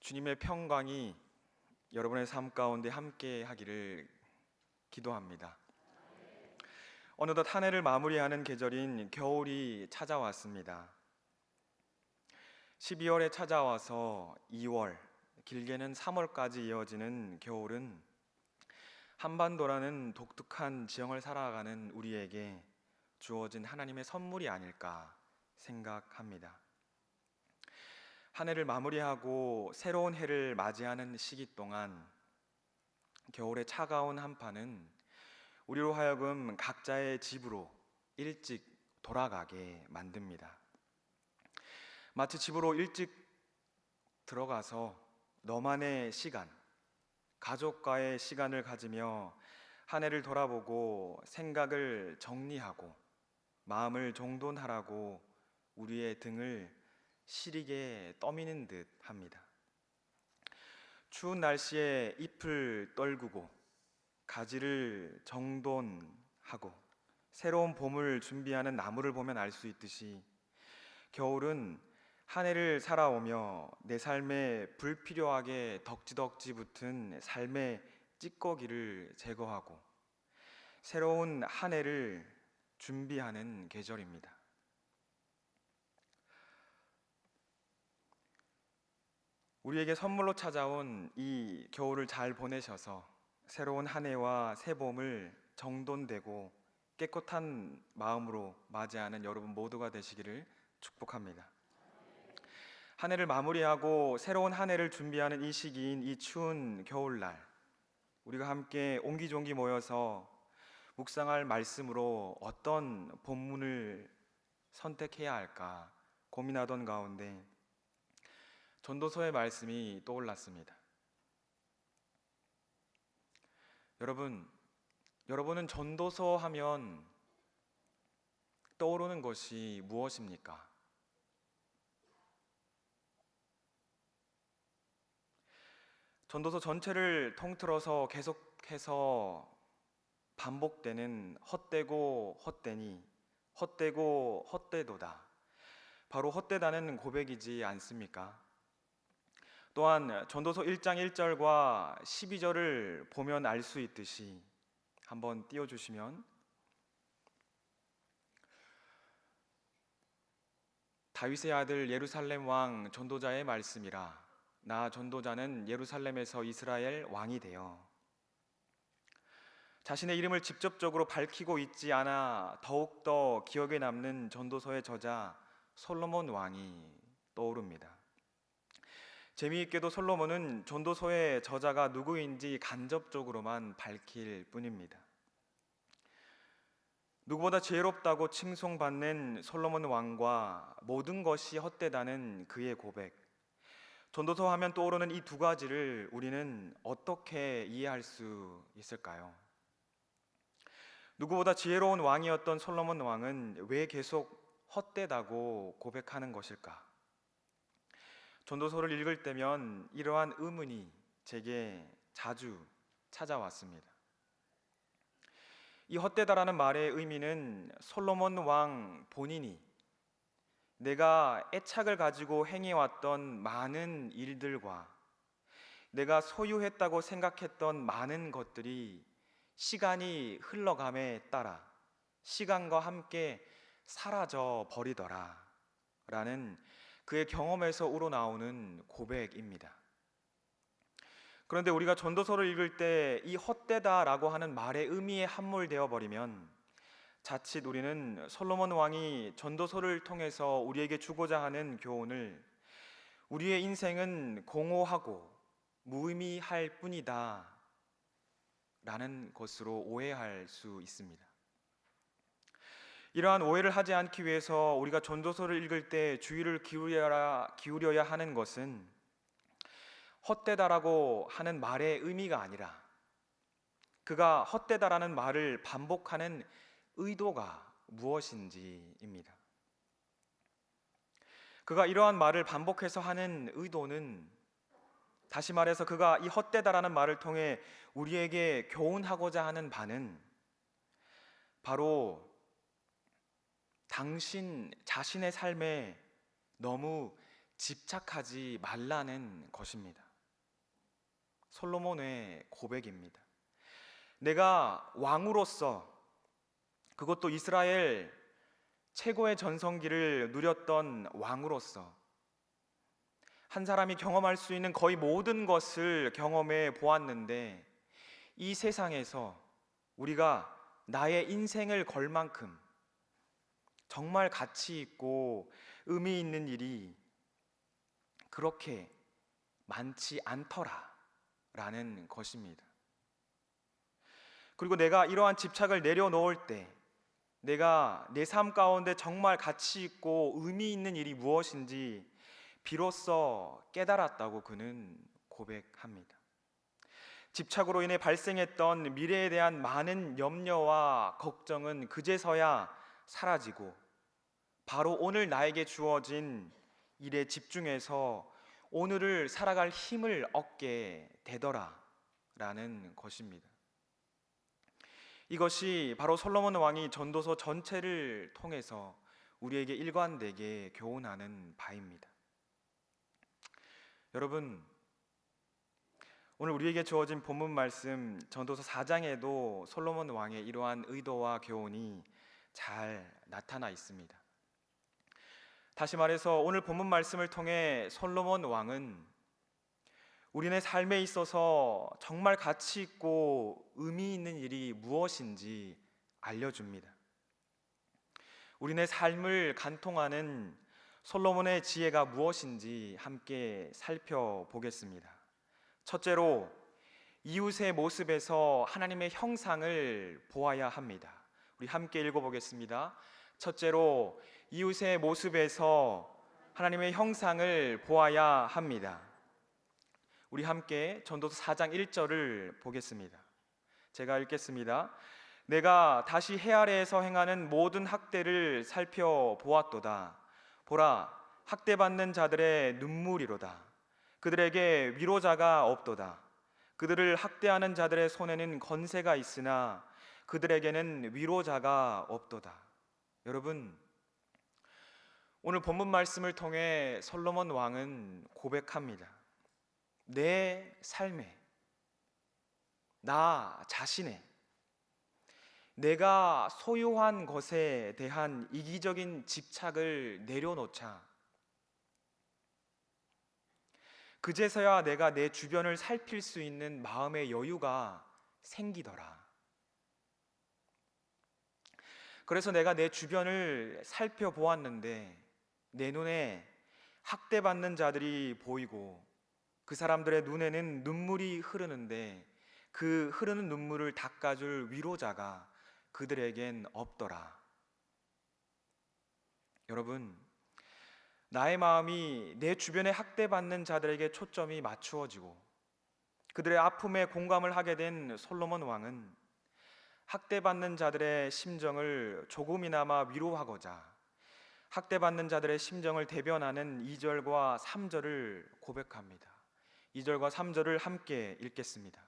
주님의 평강이 여러분의 삶 가운데 함께 하기를 기도합니다. 어느덧 한 해를 마무리하는 계절인 겨울이 찾아왔습니다. 12월에 찾아와서 2월, 길게는 3월까지 이어지는 겨울은 한반도라는 독특한 지형을 살아가는 우리에게 주어진 하나님의 선물이 아닐까 생각합니다. 한 해를 마무리하고 새로운 해를 맞이하는 시기 동안 겨울의 차가운 한파는 우리로 하여금 각자의 집으로 일찍 돌아가게 만듭니다. 마치 집으로 일찍 들어가서 너만의 시간, 가족과의 시간을 가지며 한 해를 돌아보고 생각을 정리하고 마음을 정돈하라고 우리의 등을 시리게 떠미는 듯 합니다. 추운 날씨에 잎을 떨구고 가지를 정돈하고 새로운 봄을 준비하는 나무를 보면 알 수 있듯이 겨울은 한 해를 살아오며 내 삶에 불필요하게 덕지덕지 붙은 삶의 찌꺼기를 제거하고 새로운 한 해를 준비하는 계절입니다. 우리에게 선물로 찾아온 이 겨울을 잘 보내셔서 새로운 한 해와 새 봄을 정돈되고 깨끗한 마음으로 맞이하는 여러분 모두가 되시기를 축복합니다. 한 해를 마무리하고 새로운 한 해를 준비하는 이 시기인 이 추운 겨울날, 우리가 함께 옹기종기 모여서 묵상할 말씀으로 어떤 본문을 선택해야 할까 고민하던 가운데 전도서의 말씀이 떠올랐습니다. 여러분은 전도서 하면 떠오르는 것이 무엇입니까? 전도서 전체를 통틀어서 계속해서 반복되는 헛되고 헛되니 헛되고 헛되도다, 바로 헛되다는 고백이지 않습니까? 또한 전도서 1장 1절과 12절을 보면 알 수 있듯이 한번 띄워주시면, 다윗의 아들 예루살렘 왕 전도자의 말씀이라. 나 전도자는 예루살렘에서 이스라엘 왕이 되어. 자신의 이름을 직접적으로 밝히고 있지 않아 더욱더 기억에 남는 전도서의 저자 솔로몬 왕이 떠오릅니다. 재미있게도 솔로몬은 전도서의 저자가 누구인지 간접적으로만 밝힐 뿐입니다. 누구보다 지혜롭다고 칭송받는 솔로몬 왕과 모든 것이 헛되다는 그의 고백, 전도서 하면 떠오르는 이 두 가지를 우리는 어떻게 이해할 수 있을까요? 누구보다 지혜로운 왕이었던 솔로몬 왕은 왜 계속 헛되다고 고백하는 것일까? 전도서를 읽을 때면 이러한 의문이 제게 자주 찾아왔습니다. 이 헛되다라는 말의 의미는 솔로몬 왕 본인이 내가 애착을 가지고 행해왔던 많은 일들과 내가 소유했다고 생각했던 많은 것들이 시간이 흘러감에 따라 시간과 함께 사라져 버리더라 라는 그의 경험에서 우러나오는 고백입니다. 그런데 우리가 전도서를 읽을 때 이 헛되다라고 하는 말의 의미에 함몰되어 버리면 자칫 우리는 솔로몬 왕이 전도서를 통해서 우리에게 주고자 하는 교훈을 우리의 인생은 공허하고 무의미할 뿐이다 라는 것으로 오해할 수 있습니다. 이러한 오해를 하지 않기 위해서 우리가 전도서를 읽을 때 주의를 기울여야 하는 것은 헛되다라고 하는 말의 의미가 아니라 그가 헛되다라는 말을 반복하는 의도가 무엇인지입니다. 그가 이러한 말을 반복해서 하는 의도는, 다시 말해서 그가 이 헛되다라는 말을 통해 우리에게 교훈하고자 하는 바는 바로 당신 자신의 삶에 너무 집착하지 말라는 것입니다. 솔로몬의 고백입니다. 내가 왕으로서, 그것도 이스라엘 최고의 전성기를 누렸던 왕으로서 한 사람이 경험할 수 있는 거의 모든 것을 경험해 보았는데, 이 세상에서 우리가 나의 인생을 걸 만큼 정말 가치 있고 의미 있는 일이 그렇게 많지 않더라라는 것입니다. 그리고 내가 이러한 집착을 내려놓을 때 내가 내 삶 가운데 정말 가치 있고 의미 있는 일이 무엇인지 비로소 깨달았다고 그는 고백합니다. 집착으로 인해 발생했던 미래에 대한 많은 염려와 걱정은 그제서야 사라지고 바로 오늘 나에게 주어진 일에 집중해서 오늘을 살아갈 힘을 얻게 되더라라는 것입니다. 이것이 바로 솔로몬 왕이 전도서 전체를 통해서 우리에게 일관되게 교훈하는 바입니다. 여러분, 오늘 우리에게 주어진 본문 말씀 전도서 4장에도 솔로몬 왕의 이러한 의도와 교훈이 잘 나타나 있습니다. 다시 말해서 오늘 본문 말씀을 통해 솔로몬 왕은 우리네 삶에 있어서 정말 가치 있고 의미 있는 일이 무엇인지 알려줍니다. 우리네 삶을 간통하는 솔로몬의 지혜가 무엇인지 함께 살펴보겠습니다. 첫째로, 이웃의 모습에서 하나님의 형상을 보아야 합니다. 우리 함께 읽어보겠습니다. 첫째로, 이웃의 모습에서 하나님의 형상을 보아야 합니다. 우리 함께 전도서 4장 1절을 보겠습니다. 제가 읽겠습니다. 내가 다시 해 아래에서 행하는 모든 학대를 살펴보았도다. 보라, 학대받는 자들의 눈물이로다. 그들에게 위로자가 없도다. 그들을 학대하는 자들의 손에는 건세가 있으나 그들에게는 위로자가 없도다. 여러분, 오늘 본문 말씀을 통해 솔로몬 왕은 고백합니다. 내 삶에, 나 자신의, 내가 소유한 것에 대한 이기적인 집착을 내려놓자. 그제서야 내가 내 주변을 살필 수 있는 마음의 여유가 생기더라. 그래서 내가 내 주변을 살펴보았는데 내 눈에 학대받는 자들이 보이고 그 사람들의 눈에는 눈물이 흐르는데 그 흐르는 눈물을 닦아줄 위로자가 그들에겐 없더라. 여러분, 나의 마음이 내 주변에 학대받는 자들에게 초점이 맞추어지고 그들의 아픔에 공감을 하게 된 솔로몬 왕은 학대받는 자들의 심정을 조금이나마 위로하고자 학대받는 자들의 심정을 대변하는 2절과 3절을 고백합니다. 2절과 3절을 함께 읽겠습니다.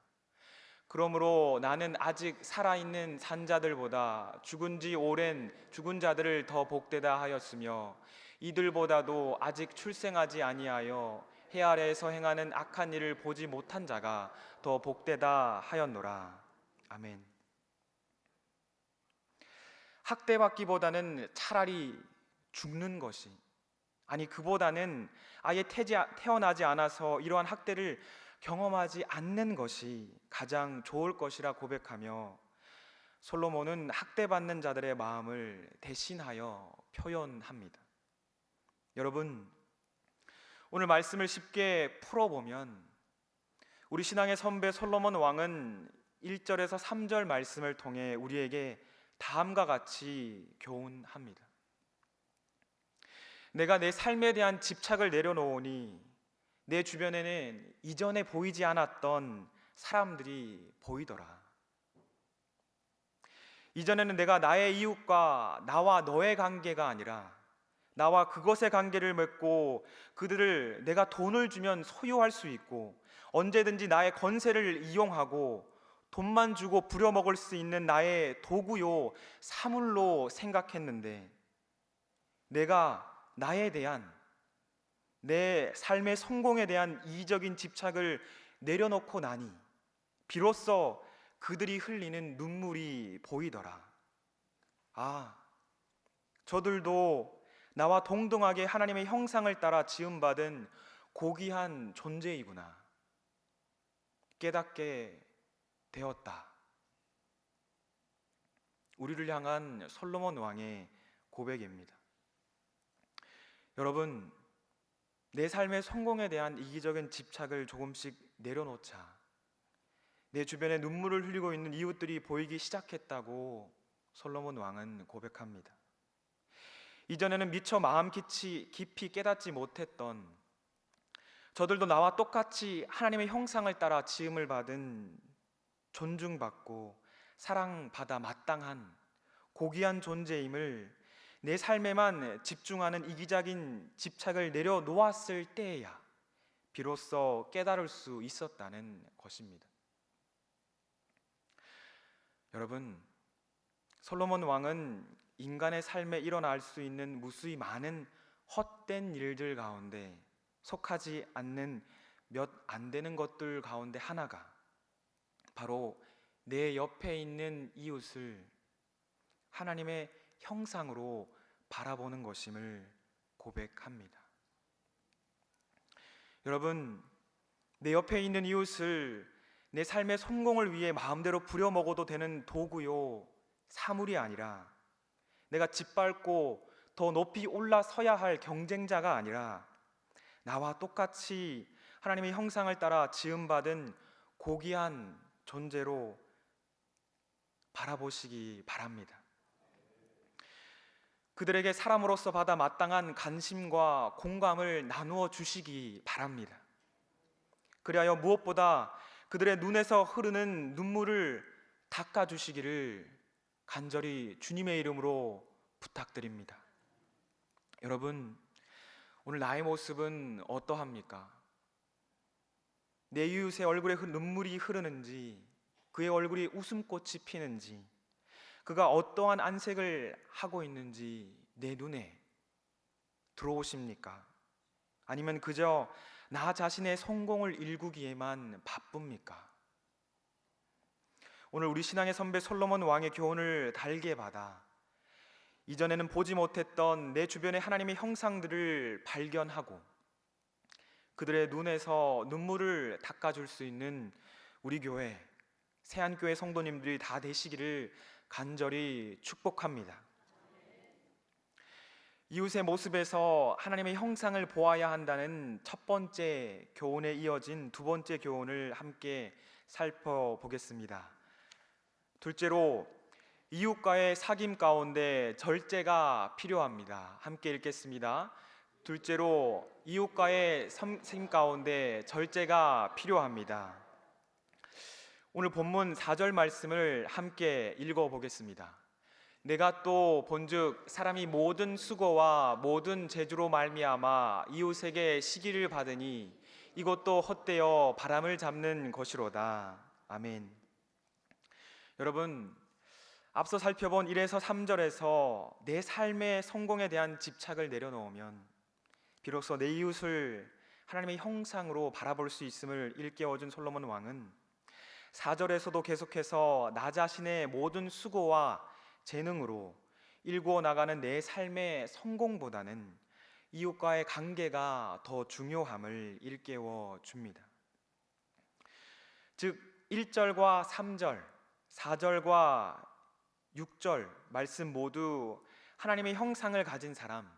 그러므로 나는 아직 살아있는 산자들보다 죽은 지 오랜 죽은 자들을 더 복되다 하였으며 이들보다도 아직 출생하지 아니하여 해 아래에서 행하는 악한 일을 보지 못한 자가 더 복되다 하였노라. 아멘. 학대받기보다는 차라리 죽는 것이, 아니 그보다는 아예 태어나지 않아서 이러한 학대를 경험하지 않는 것이 가장 좋을 것이라 고백하며 솔로몬은 학대받는 자들의 마음을 대신하여 표현합니다. 여러분, 오늘 말씀을 쉽게 풀어보면 우리 신앙의 선배 솔로몬 왕은 1절에서 3절 말씀을 통해 우리에게 다음과 같이 교훈합니다. 내가 내 삶에 대한 집착을 내려놓으니 내 주변에는 이전에 보이지 않았던 사람들이 보이더라. 이전에는 내가 나의 이웃과 나와 너의 관계가 아니라 나와 그것의 관계를 맺고 그들을 내가 돈을 주면 소유할 수 있고 언제든지 나의 권세를 이용하고 돈만 주고 부려먹을 수 있는 나의 도구요 사물로 생각했는데 내가 나에 대한 내 삶의 성공에 대한 이기적인 집착을 내려놓고 나니 비로소 그들이 흘리는 눈물이 보이더라. 아, 저들도 나와 동등하게 하나님의 형상을 따라 지음받은 고귀한 존재이구나 깨닫게 되었다. 우리를 향한 솔로몬 왕의 고백입니다. 여러분, 내 삶의 성공에 대한 이기적인 집착을 조금씩 내려놓자 내 주변에 눈물을 흘리고 있는 이웃들이 보이기 시작했다고 솔로몬 왕은 고백합니다. 이전에는 미처 마음 깊이 깨닫지 못했던 저들도 나와 똑같이 하나님의 형상을 따라 지음을 받은 존중받고 사랑받아 마땅한 고귀한 존재임을 내 삶에만 집중하는 이기적인 집착을 내려놓았을 때에야 비로소 깨달을 수 있었다는 것입니다. 여러분, 솔로몬 왕은 인간의 삶에 일어날 수 있는 무수히 많은 헛된 일들 가운데 속하지 않는 몇 안 되는 것들 가운데 하나가 바로 내 옆에 있는 이웃을 하나님의 형상으로 바라보는 것임을 고백합니다. 여러분, 내 옆에 있는 이웃을 내 삶의 성공을 위해 마음대로 부려먹어도 되는 도구요 사물이 아니라 내가 짓밟고 더 높이 올라서야 할 경쟁자가 아니라 나와 똑같이 하나님의 형상을 따라 지음받은 고귀한 존재로 바라보시기 바랍니다. 그들에게 사람으로서 받아 마땅한 관심과 공감을 나누어 주시기 바랍니다. 그리하여 무엇보다 그들의 눈에서 흐르는 눈물을 닦아주시기를 간절히 주님의 이름으로 부탁드립니다. 여러분, 오늘 나의 모습은 어떠합니까? 내 이웃의 얼굴에 눈물이 흐르는지, 그의 얼굴이 웃음꽃이 피는지, 그가 어떠한 안색을 하고 있는지 내 눈에 들어오십니까? 아니면 그저 나 자신의 성공을 일구기에만 바쁩니까? 오늘 우리 신앙의 선배 솔로몬 왕의 교훈을 달게 받아 이전에는 보지 못했던 내 주변의 하나님의 형상들을 발견하고 그들의 눈에서 눈물을 닦아줄 수 있는 우리 교회 새안교회 성도님들이 다 되시기를 간절히 축복합니다. 이웃의 모습에서 하나님의 형상을 보아야 한다는 첫 번째 교훈에 이어진 두 번째 교훈을 함께 살펴보겠습니다. 둘째로 이웃과의 사귐 가운데 절제가 필요합니다. 함께 읽겠습니다. 둘째로 이웃과의 사귐 가운데 절제가 필요합니다. 오늘 본문 4절 말씀을 함께 읽어보겠습니다. 내가 또 본즉 사람이 모든 수고와 모든 재주로 말미암아 이웃에게 시기를 받으니 이것도 헛되어 바람을 잡는 것이로다. 아멘. 여러분, 앞서 살펴본 1에서 3절에서 내 삶의 성공에 대한 집착을 내려놓으면 비로소 내 이웃을 하나님의 형상으로 바라볼 수 있음을 일깨워준 솔로몬 왕은 4절에서도 계속해서 나 자신의 모든 수고와 재능으로 일구어 나가는 내 삶의 성공보다는 이웃과의 관계가 더 중요함을 일깨워 줍니다. 즉 1절과 3절, 4절과 6절 말씀 모두 하나님의 형상을 가진 사람,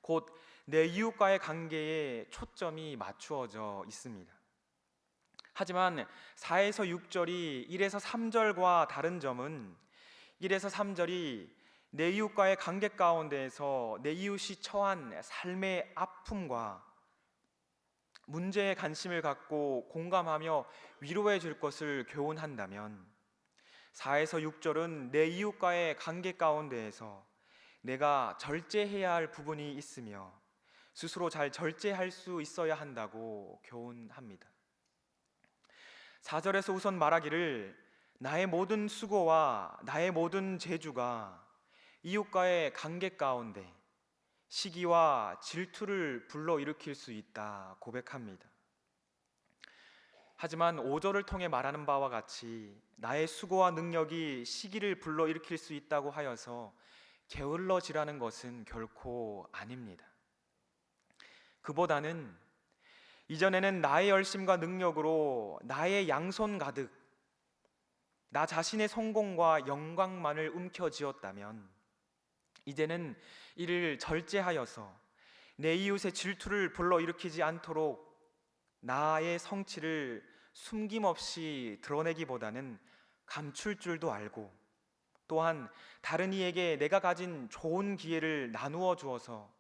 곧 내 이웃과의 관계에 초점이 맞추어져 있습니다. 하지만 4에서 6절이 1에서 3절과 다른 점은 1에서 3절이 내 이웃과의 관계 가운데에서 내 이웃이 처한 삶의 아픔과 문제에 관심을 갖고 공감하며 위로해 줄 것을 교훈한다면 4에서 6절은 내 이웃과의 관계 가운데에서 내가 절제해야 할 부분이 있으며 스스로 잘 절제할 수 있어야 한다고 교훈합니다. 4절에서 우선 말하기를 나의 모든 수고와 나의 모든 재주가 이웃과의 관계 가운데 시기와 질투를 불러일으킬 수 있다 고백합니다. 하지만 5절을 통해 말하는 바와 같이 나의 수고와 능력이 시기를 불러일으킬 수 있다고 하여서 게을러지라는 것은 결코 아닙니다. 그보다는 이전에는 나의 열심과 능력으로 나의 양손 가득 나 자신의 성공과 영광만을 움켜쥐었다면 이제는 이를 절제하여서 내 이웃의 질투를 불러일으키지 않도록 나의 성취를 숨김없이 드러내기보다는 감출 줄도 알고, 또한 다른 이에게 내가 가진 좋은 기회를 나누어 주어서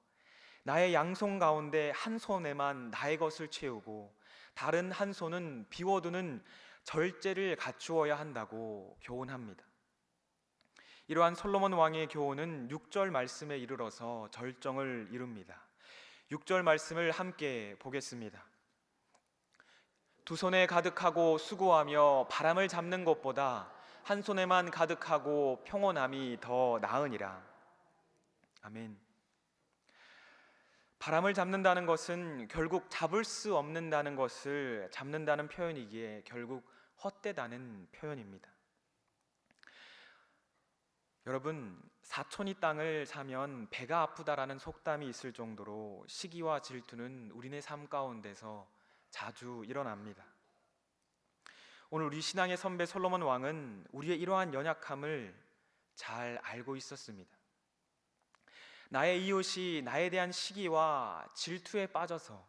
나의 양손 가운데 한 손에만 나의 것을 채우고 다른 한 손은 비워두는 절제를 갖추어야 한다고 교훈합니다. 이러한 솔로몬 왕의 교훈은 6절 말씀에 이르러서 절정을 이룹니다. 6절 말씀을 함께 보겠습니다. 두 손에 가득하고 수고하며 바람을 잡는 것보다 한 손에만 가득하고 평온함이 더 나으니라. 아멘. 바람을 잡는다는 것은 결국 잡을 수 없는다는 것을 잡는다는 표현이기에 결국 헛되다는 표현입니다. 여러분, 사촌이 땅을 사면 배가 아프다라는 속담이 있을 정도로 시기와 질투는 우리네 삶 가운데서 자주 일어납니다. 오늘 우리 신앙의 선배 솔로몬 왕은 우리의 이러한 연약함을 잘 알고 있었습니다. 나의 이웃이 나에 대한 시기와 질투에 빠져서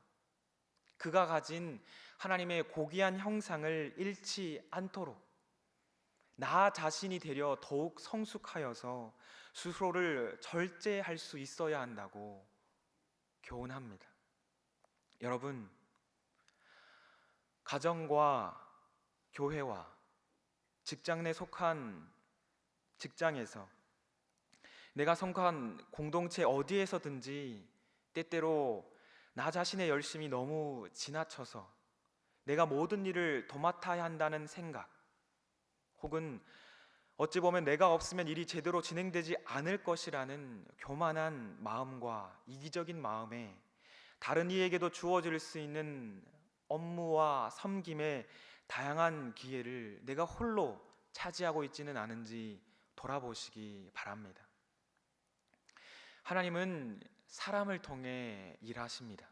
그가 가진 하나님의 고귀한 형상을 잃지 않도록 나 자신이 되려 더욱 성숙하여서 스스로를 절제할 수 있어야 한다고 교훈합니다. 여러분, 가정과 교회와 직장 내 속한 직장에서 내가 속한 공동체 어디에서든지 때때로 나 자신의 열심이 너무 지나쳐서 내가 모든 일을 도맡아야 한다는 생각, 혹은 어찌 보면 내가 없으면 일이 제대로 진행되지 않을 것이라는 교만한 마음과 이기적인 마음에 다른 이에게도 주어질 수 있는 업무와 섬김의 다양한 기회를 내가 홀로 차지하고 있지는 않은지 돌아보시기 바랍니다. 하나님은 사람을 통해 일하십니다.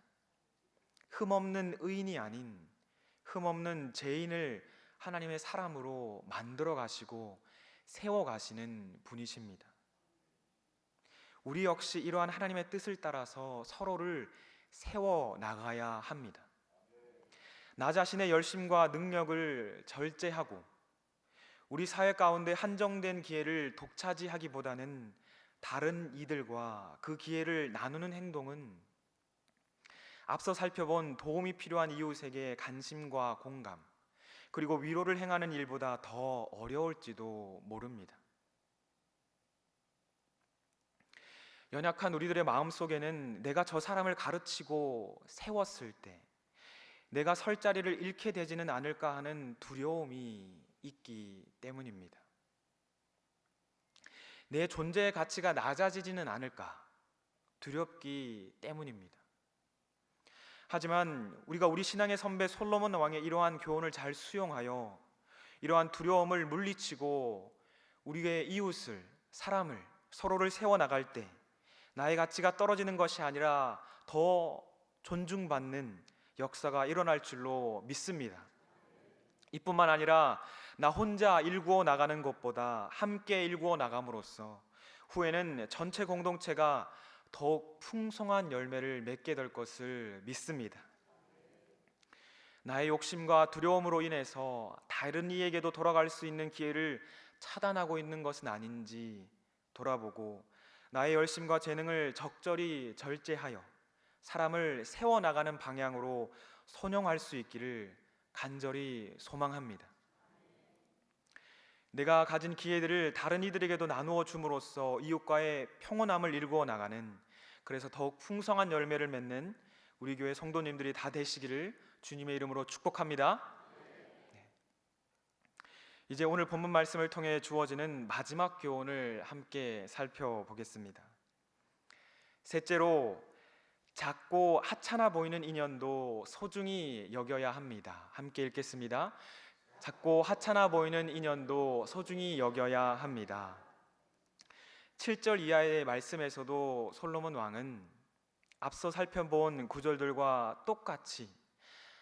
흠없는 의인이 아닌 흠없는 죄인을 하나님의 사람으로 만들어 가시고 세워 가시는 분이십니다. 우리 역시 이러한 하나님의 뜻을 따라서 서로를 세워 나가야 합니다. 나 자신의 열심과 능력을 절제하고 우리 사회 가운데 한정된 기회를 독차지하기보다는 다른 이들과 그 기회를 나누는 행동은 앞서 살펴본 도움이 필요한 이웃에게 관심과 공감, 그리고 위로를 행하는 일보다 더 어려울지도 모릅니다. 연약한 우리들의 마음속에는 내가 저 사람을 가르치고 세웠을 때 내가 설 자리를 잃게 되지는 않을까 하는 두려움이 있기 때문입니다. 내 존재의 가치가 낮아지지는 않을까 두렵기 때문입니다. 하지만 우리가 우리 신앙의 선배 솔로몬 왕의 이러한 교훈을 잘 수용하여 이러한 두려움을 물리치고 우리의 이웃을, 사람을, 서로를 세워나갈 때 나의 가치가 떨어지는 것이 아니라 더 존중받는 역사가 일어날 줄로 믿습니다. 이뿐만 아니라 나 혼자 일구어 나가는 것보다 함께 일구어 나감으로써 후에는 전체 공동체가 더욱 풍성한 열매를 맺게 될 것을 믿습니다. 나의 욕심과 두려움으로 인해서 다른 이에게도 돌아갈 수 있는 기회를 차단하고 있는 것은 아닌지 돌아보고 나의 열심과 재능을 적절히 절제하여 사람을 세워나가는 방향으로 선용할 수 있기를 간절히 소망합니다. 내가 가진 기회들을 다른 이들에게도 나누어 줌으로써 이웃과의 평온함을 일구어 나가는, 그래서 더욱 풍성한 열매를 맺는 우리 교회 성도님들이 다 되시기를 주님의 이름으로 축복합니다. 네. 이제 오늘 본문 말씀을 통해 주어지는 마지막 교훈을 함께 살펴보겠습니다. 셋째로, 작고 하찮아 보이는 인연도 소중히 여겨야 합니다. 함께 읽겠습니다. 작고 하찮아 보이는 인연도 소중히 여겨야 합니다. 7절 이하의 말씀에서도 솔로몬 왕은 앞서 살펴본 구절들과 똑같이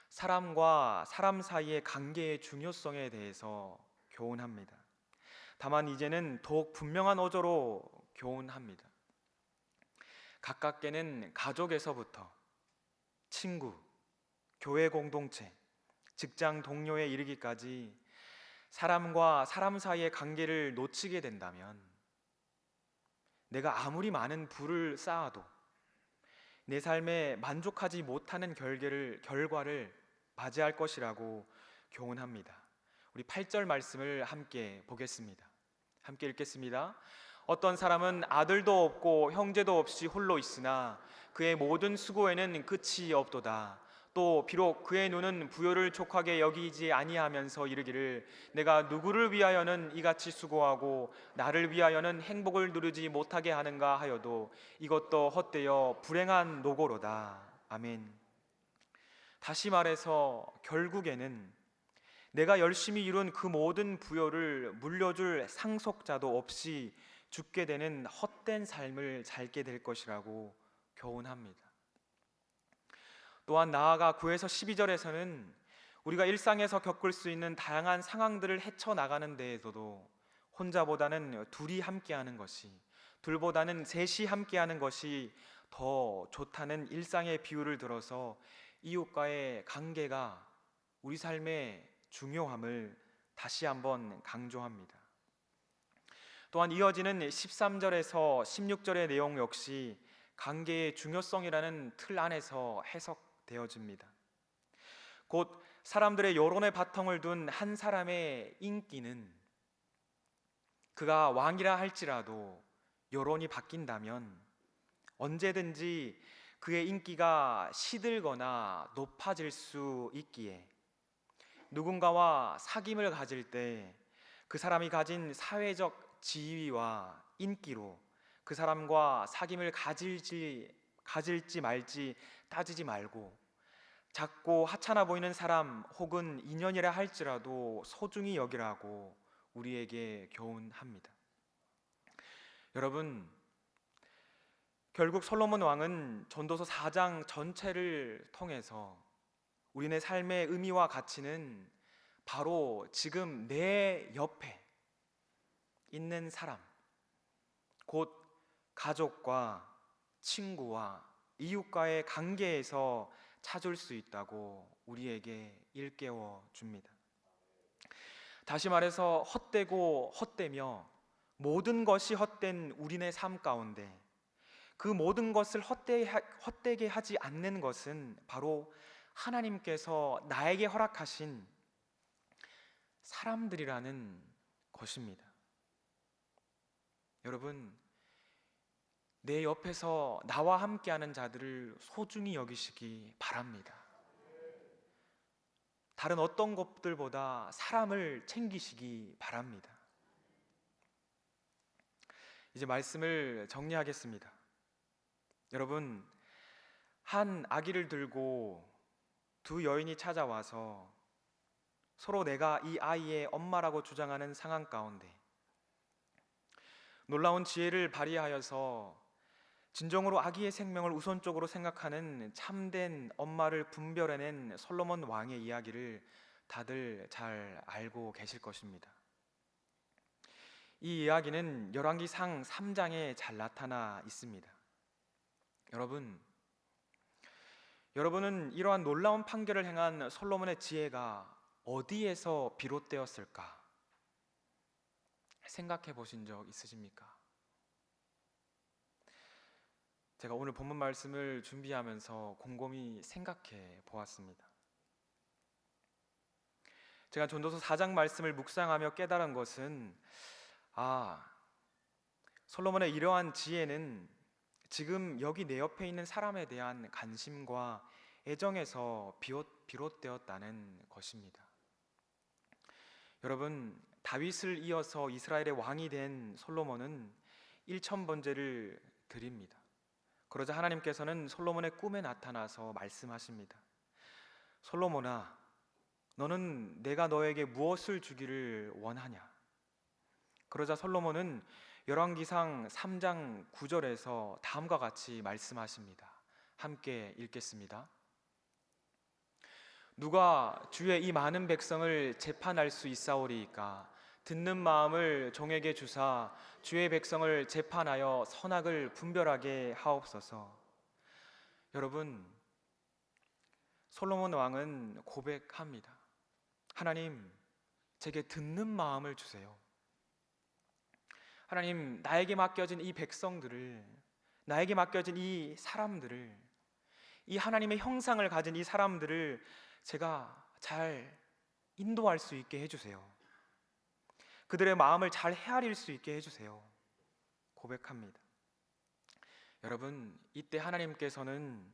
사람과 사람 사이의 관계의 중요성에 대해서 교훈합니다. 다만 이제는 더욱 분명한 어조로 교훈합니다. 가깝게는 가족에서부터 친구, 교회 공동체, 직장 동료에 이르기까지 사람과 사람 사이의 관계를 놓치게 된다면 내가 아무리 많은 부를 쌓아도 내 삶에 만족하지 못하는 결과를 맞이할 것이라고 교훈합니다. 우리 8절 말씀을 함께 보겠습니다. 함께 읽겠습니다. 어떤 사람은 아들도 없고 형제도 없이 홀로 있으나 그의 모든 수고에는 끝이 없도다. 또 비록 그의 눈은 부요를 족하게 여기지 아니하면서 이르기를 내가 누구를 위하여는 이같이 수고하고 나를 위하여는 행복을 누리지 못하게 하는가 하여도 이것도 헛되어 불행한 노고로다. 아멘. 다시 말해서 결국에는 내가 열심히 이룬 그 모든 부요를 물려줄 상속자도 없이 죽게 되는 헛된 삶을 살게 될 것이라고 교훈합니다. 또한 나아가 9에서 12절에서는 우리가 일상에서 겪을 수 있는 다양한 상황들을 헤쳐나가는 데에서도 혼자보다는 둘이 함께하는 것이, 둘보다는 셋이 함께하는 것이 더 좋다는 일상의 비유를 들어서 이웃과의 관계가 우리 삶의 중요함을 다시 한번 강조합니다. 또한 이어지는 13절에서 16절의 내용 역시 관계의 중요성이라는 틀 안에서 해석되어집니다. 곧 사람들의 여론의 바탕을 둔 한 사람의 인기는 그가 왕이라 할지라도 여론이 바뀐다면 언제든지 그의 인기가 시들거나 높아질 수 있기에 누군가와 사귐을 가질 때 그 사람이 가진 사회적 지위와 인기로 그 사람과 사귐을 가질지 말지 따지지 말고 작고 하찮아 보이는 사람 혹은 인연이라 할지라도 소중히 여기라고 우리에게 교훈합니다. 여러분, 결국 솔로몬 왕은 전도서 4장 전체를 통해서 우리네 삶의 의미와 가치는 바로 지금 내 옆에 있는 사람, 곧 가족과 친구와 이웃과의 관계에서 찾을 수 있다고 우리에게 일깨워 줍니다. 다시 말해서 헛되고 헛되며 모든 것이 헛된 우리네 삶 가운데 그 모든 것을 헛되게 하지 않는 것은 바로 하나님께서 나에게 허락하신 사람들이라는 것입니다. 여러분, 내 옆에서 나와 함께하는 자들을 소중히 여기시기 바랍니다. 다른 어떤 것들보다 사람을 챙기시기 바랍니다. 이제 말씀을 정리하겠습니다. 여러분, 한 아기를 들고 두 여인이 찾아와서 서로 내가 이 아이의 엄마라고 주장하는 상황 가운데 놀라운 지혜를 발휘하여서 진정으로 아기의 생명을 우선적으로 생각하는 참된 엄마를 분별해낸 솔로몬 왕의 이야기를 다들 잘 알고 계실 것입니다. 이 이야기는 열왕기상 3장에 잘 나타나 있습니다. 여러분은 이러한 놀라운 판결을 행한 솔로몬의 지혜가 어디에서 비롯되었을까 생각해 보신 적 있으십니까? 제가 오늘 본문 말씀을 준비하면서 곰곰이 생각해 보았습니다. 제가 전도서 4장 말씀을 묵상하며 깨달은 것은 솔로몬의 이러한 지혜는 지금 여기 내 옆에 있는 사람에 대한 관심과 애정에서 비롯되었다는 것입니다. 여러분, 다윗을 이어서 이스라엘의 왕이 된 솔로몬은 1000번제를 드립니다. 그러자 하나님께서는 솔로몬의 꿈에 나타나서 말씀하십니다. 솔로몬아, 너는 내가 너에게 무엇을 주기를 원하냐? 그러자 솔로몬은 열왕기상 3장 9절에서 다음과 같이 말씀하십니다. 함께 읽겠습니다. 누가 주의 이 많은 백성을 재판할 수 있사오리이까? 듣는 마음을 종에게 주사 주의 백성을 재판하여 선악을 분별하게 하옵소서. 여러분, 솔로몬 왕은 고백합니다. 하나님, 제게 듣는 마음을 주세요. 하나님, 나에게 맡겨진 이 백성들을, 나에게 맡겨진 이 사람들을, 이 하나님의 형상을 가진 이 사람들을 제가 잘 인도할 수 있게 해주세요. 그들의 마음을 잘 헤아릴 수 있게 해주세요. 고백합니다. 여러분, 이때 하나님께서는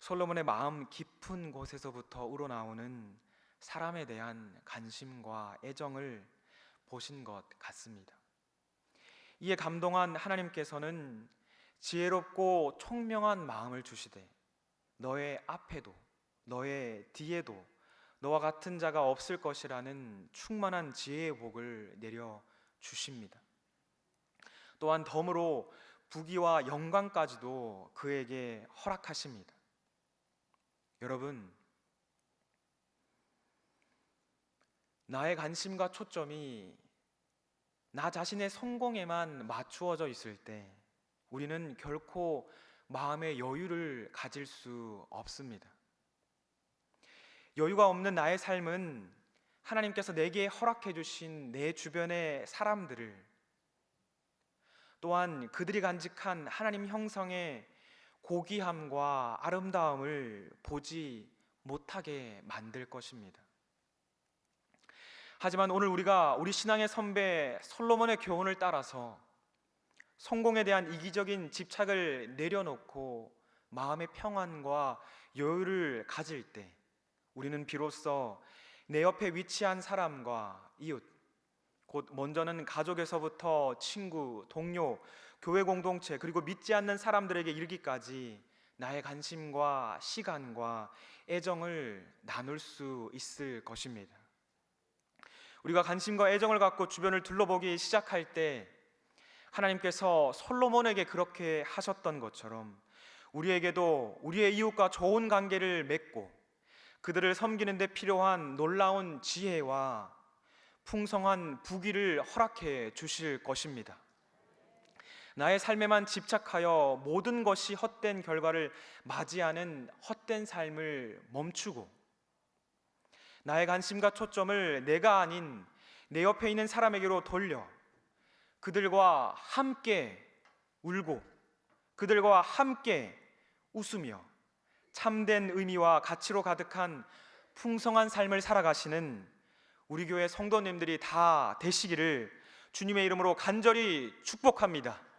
솔로몬의 마음 깊은 곳에서부터 우러나오는 사람에 대한 관심과 애정을 보신 것 같습니다. 이에 감동한 하나님께서는 지혜롭고 총명한 마음을 주시되 너의 앞에도 너의 뒤에도 너와 같은 자가 없을 것이라는 충만한 지혜의 복을 내려 주십니다. 또한 덤으로 부귀와 영광까지도 그에게 허락하십니다. 여러분, 나의 관심과 초점이 나 자신의 성공에만 맞추어져 있을 때 우리는 결코 마음의 여유를 가질 수 없습니다. 여유가 없는 나의 삶은 하나님께서 내게 허락해 주신 내 주변의 사람들을, 또한 그들이 간직한 하나님 형성의 고귀함과 아름다움을 보지 못하게 만들 것입니다. 하지만 오늘 우리가 우리 신앙의 선배 솔로몬의 교훈을 따라서 성공에 대한 이기적인 집착을 내려놓고 마음의 평안과 여유를 가질 때 우리는 비로소 내 옆에 위치한 사람과 이웃, 곧 먼저는 가족에서부터 친구, 동료, 교회 공동체, 그리고 믿지 않는 사람들에게 이르기까지 나의 관심과 시간과 애정을 나눌 수 있을 것입니다. 우리가 관심과 애정을 갖고 주변을 둘러보기 시작할 때 하나님께서 솔로몬에게 그렇게 하셨던 것처럼 우리에게도 우리의 이웃과 좋은 관계를 맺고 그들을 섬기는 데 필요한 놀라운 지혜와 풍성한 부귀를 허락해 주실 것입니다. 나의 삶에만 집착하여 모든 것이 헛된 결과를 맞이하는 헛된 삶을 멈추고 나의 관심과 초점을 내가 아닌 내 옆에 있는 사람에게로 돌려 그들과 함께 울고 그들과 함께 웃으며 참된 의미와 가치로 가득한 풍성한 삶을 살아가시는 우리 교회 성도님들이 다 되시기를 주님의 이름으로 간절히 축복합니다.